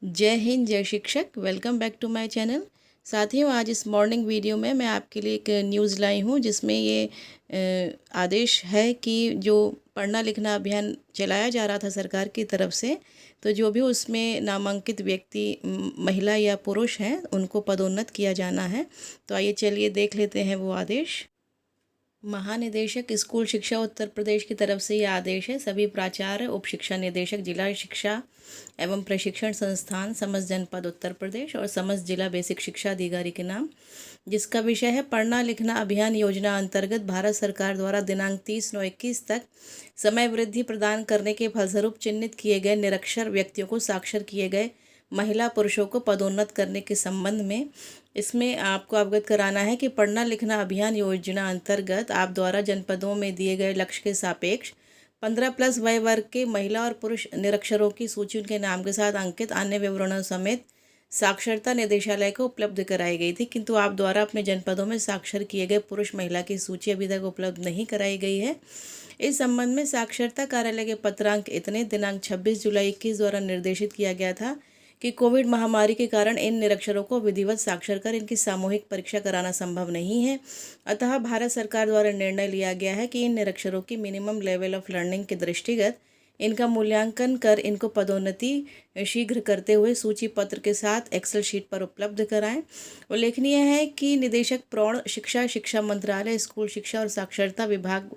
जय हिंद, जय शिक्षक। Welcome back to my channel. साथियों, आज इस मॉर्निंग वीडियो में मैं आपके लिए एक न्यूज़ लाई हूँ जिसमें ये आदेश है कि जो पढ़ना लिखना अभियान चलाया जा रहा था सरकार की तरफ से, तो जो भी उसमें नामांकित व्यक्ति महिला या पुरुष हैं उनको पदोन्नत किया जाना है। तो आइए चलिए देख लेते हैं वो आदेश। महानिदेशक स्कूल शिक्षा उत्तर प्रदेश की तरफ से यह आदेश है। सभी प्राचार्य, उप शिक्षा निदेशक, जिला शिक्षा एवं प्रशिक्षण संस्थान समस्त जनपद उत्तर प्रदेश और समस्त जिला बेसिक शिक्षा अधिकारी के नाम, जिसका विषय है पढ़ना लिखना अभियान योजना अंतर्गत भारत सरकार द्वारा दिनांक 30/9/21 तक समय वृद्धि प्रदान करने के फलस्वरूप चिन्हित किए गए निरक्षर व्यक्तियों को साक्षर किए गए महिला पुरुषों को पदोन्नत करने के संबंध में इसमें आपको अवगत कराना है कि पढ़ना लिखना अभियान योजना अंतर्गत आप द्वारा जनपदों में दिए गए लक्ष्य के सापेक्ष 15+ वय वर्ग के महिला और पुरुष निरक्षरों की सूची उनके नाम के साथ अंकित अन्य विवरणों समेत साक्षरता निदेशालय को उपलब्ध कराई गई थी, किंतु आप द्वारा अपने जनपदों में साक्षर किए गए पुरुष महिला की सूची अभी तक उपलब्ध नहीं कराई गई है। इस संबंध में साक्षरता कार्यालय के पत्रांक इतने दिनांक 26 जुलाई 21 द्वारा निर्देशित किया गया था कि कोविड महामारी के कारण इन निरक्षरों को विधिवत साक्षर कर इनकी सामूहिक परीक्षा कराना संभव नहीं है। अतः भारत सरकार द्वारा निर्णय लिया गया है कि इन निरक्षरों की मिनिमम लेवल ऑफ लर्निंग के दृष्टिगत इनका मूल्यांकन कर इनको पदोन्नति शीघ्र करते हुए सूची पत्र के साथ एक्सेल शीट पर उपलब्ध कराएं। उल्लेखनीय है कि निदेशक प्रौढ़ शिक्षा, शिक्षा मंत्रालय, स्कूल शिक्षा और साक्षरता विभाग,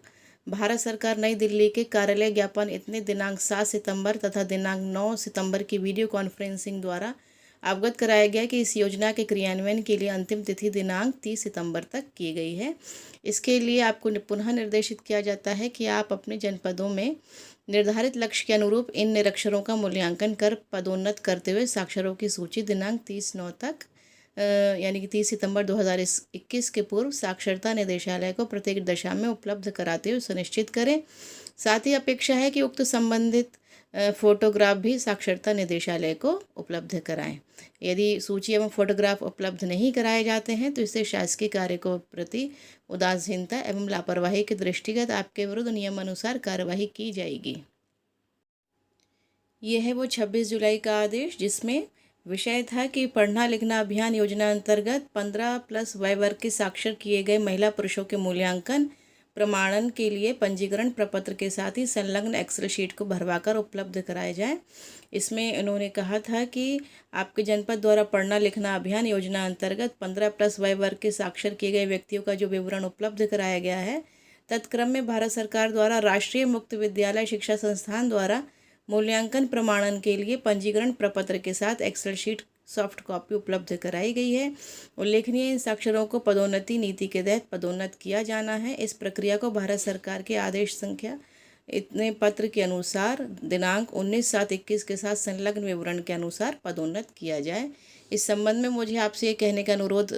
भारत सरकार, नई दिल्ली के कार्यालय ज्ञापन इतने दिनांक 7 सितंबर तथा दिनांक 9 सितंबर की वीडियो कॉन्फ्रेंसिंग द्वारा अवगत कराया गया कि इस योजना के क्रियान्वयन के लिए अंतिम तिथि दिनांक 30 सितंबर तक की गई है। इसके लिए आपको पुनः निर्देशित किया जाता है कि आप अपने जनपदों में निर्धारित लक्ष्य के अनुरूप इन निरक्षरों का मूल्यांकन कर पदोन्नत करते हुए साक्षरों की सूची दिनांक 30/9 तक यानी कि 30 सितंबर 2021 के पूर्व साक्षरता निदेशालय को प्रत्येक दशा में उपलब्ध कराते हुए सुनिश्चित करें। साथ ही अपेक्षा है कि उक्त संबंधित फोटोग्राफ भी साक्षरता निदेशालय को उपलब्ध कराएं। यदि सूची एवं फोटोग्राफ उपलब्ध नहीं कराए जाते हैं तो इससे शासकीय कार्य को प्रति उदासीनता एवं लापरवाही के दृष्टिगत आपके विरुद्ध नियमानुसार कार्यवाही की जाएगी। यह है वो 26 जुलाई का आदेश जिसमें विषय था कि पढ़ना लिखना अभियान योजना अंतर्गत 15+ वय वर्ग के साक्षर किए गए महिला पुरुषों के मूल्यांकन प्रमाणन के लिए पंजीकरण प्रपत्र के साथ ही संलग्न एक्सेल शीट को भरवाकर उपलब्ध कराया जाए। इसमें उन्होंने कहा था कि आपके जनपद द्वारा पढ़ना लिखना अभियान योजना अंतर्गत 15+ वय वर्ग के साक्षर किए गए व्यक्तियों का जो विवरण उपलब्ध कराया गया है, तत्क्रम में भारत सरकार द्वारा राष्ट्रीय मुक्त विद्यालय शिक्षा संस्थान द्वारा मूल्यांकन प्रमाणन के लिए पंजीकरण प्रपत्र के साथ एक्सेल शीट सॉफ्ट कॉपी उपलब्ध कराई गई है। उल्लेखनीय, इन साक्षरों को पदोन्नति नीति के तहत पदोन्नत किया जाना है। इस प्रक्रिया को भारत सरकार के आदेश संख्या इतने पत्र के अनुसार दिनांक 19/7/21 के साथ संलग्न विवरण के अनुसार पदोन्नत किया जाए। इस संबंध में मुझे आपसे ये कहने का अनुरोध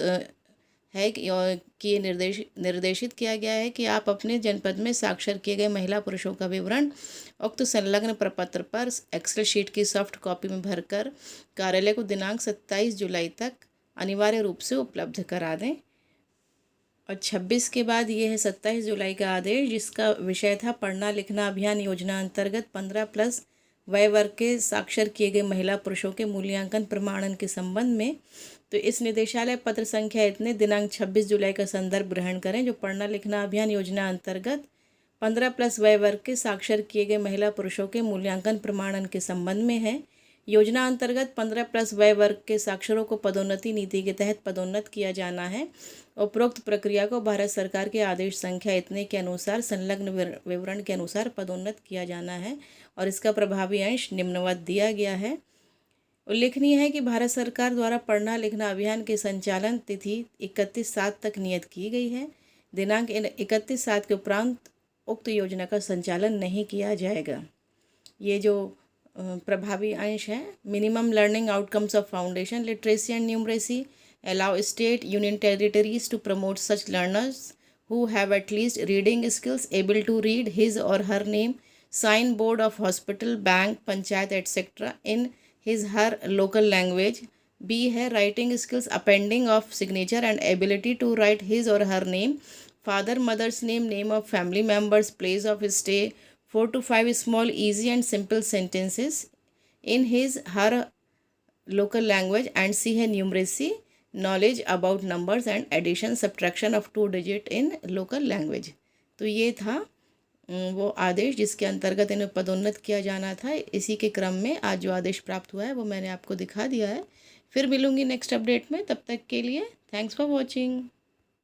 है कि ये निर्देशित किया गया है कि आप अपने जनपद में साक्षर किए गए महिला पुरुषों का विवरण उक्त संलग्न प्रपत्र पर एक्सेल शीट की सॉफ्ट कॉपी में भरकर कार्यालय को दिनांक 27 जुलाई तक अनिवार्य रूप से उपलब्ध करा दें। और 26 के बाद ये है 27 जुलाई का आदेश जिसका विषय था पढ़ना लिखना अभियान योजना अंतर्गत 15+ वय वर्ग के साक्षर किए गए महिला पुरुषों के मूल्यांकन प्रमाणन के संबंध में। तो इस निदेशालय पत्र संख्या इतने दिनांक 26 जुलाई का संदर्भ ग्रहण करें जो पढ़ना लिखना अभियान योजना अंतर्गत 15+ वय वर्ग के साक्षर किए गए महिला पुरुषों के मूल्यांकन प्रमाणन के संबंध में है। योजना अंतर्गत 15+ वय वर्ग के साक्षरों को पदोन्नति नीति के तहत पदोन्नत किया जाना है। उपरोक्त प्रक्रिया को भारत सरकार के आदेश संख्या इतने के अनुसार संलग्न विवरण के अनुसार पदोन्नत किया जाना है और इसका प्रभावी अंश निम्नवत दिया गया है। उल्लेखनीय है कि भारत सरकार द्वारा पढ़ना लिखना अभियान के संचालन तिथि 31/7 तक नियत की गई है। दिनांक 31/7 के उपरांत उक्त योजना का संचालन नहीं किया जाएगा। ये जो प्रभावी अंश है, minimum learning outcomes of foundation literacy and numeracy allow state union territories to promote such learners who have at least reading skills, able to read his or her name, sign board of hospital, bank, panchayat, etc. in his her local language. B है writing skills, appending of signature and ability to write his or her name, father mother's name, name of family members, place of stay, 4 to 5 small easy and simple sentences in his her local language and C है numeracy, knowledge about numbers and addition subtraction of 2 digit in local language. तो ये था वो आदेश जिसके अंतर्गत इन्हें पदोन्नत किया जाना था। इसी के क्रम में आज जो आदेश प्राप्त हुआ है वो मैंने आपको दिखा दिया है। फिर मिलूंगी नेक्स्ट अपडेट में, तब तक के लिए थैंक्स फॉर वॉचिंग।